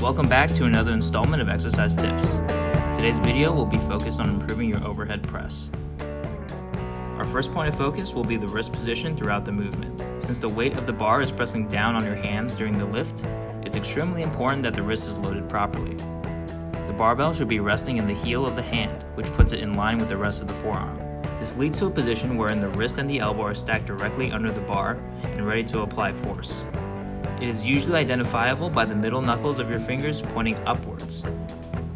Welcome back to another installment of Exercise Tips. Today's video will be focused on improving your overhead press. Our first point of focus will be the wrist position throughout the movement. Since the weight of the bar is pressing down on your hands during the lift, it's extremely important that the wrist is loaded properly. The barbell should be resting in the heel of the hand, which puts it in line with the rest of the forearm. This leads to a position wherein the wrist and the elbow are stacked directly under the bar and ready to apply force. It is usually identifiable by the middle knuckles of your fingers pointing upwards.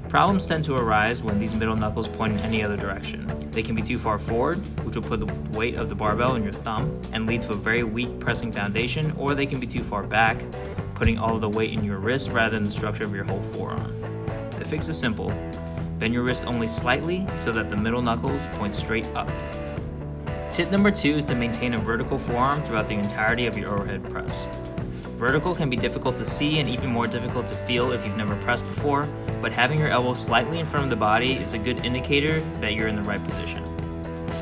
Problems tend to arise when these middle knuckles point in any other direction. They can be too far forward, which will put the weight of the barbell in your thumb and lead to a very weak pressing foundation, or they can be too far back, putting all of the weight in your wrist rather than the structure of your whole forearm. The fix is simple. Bend your wrist only slightly so that the middle knuckles point straight up. Tip number 2 is to maintain a vertical forearm throughout the entirety of your overhead press. Vertical can be difficult to see and even more difficult to feel if you've never pressed before, but having your elbow slightly in front of the body is a good indicator that you're in the right position.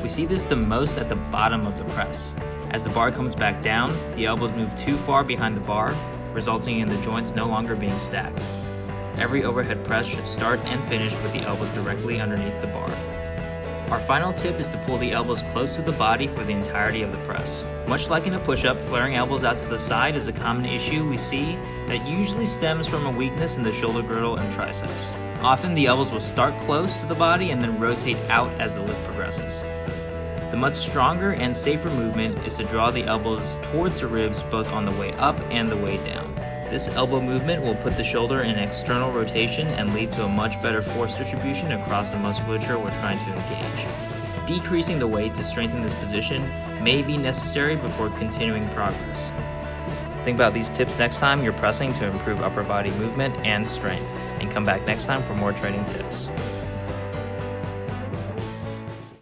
We see this the most at the bottom of the press. As the bar comes back down, the elbows move too far behind the bar, resulting in the joints no longer being stacked. Every overhead press should start and finish with the elbows directly underneath the bar. Our final tip is to pull the elbows close to the body for the entirety of the press. Much like in a push-up, flaring elbows out to the side is a common issue we see that usually stems from a weakness in the shoulder girdle and triceps. Often the elbows will start close to the body and then rotate out as the lift progresses. The much stronger and safer movement is to draw the elbows towards the ribs both on the way up and the way down. This elbow movement will put the shoulder in external rotation and lead to a much better force distribution across the musculature we're trying to engage. Decreasing the weight to strengthen this position may be necessary before continuing progress. Think about these tips next time you're pressing to improve upper body movement and strength, and come back next time for more training tips.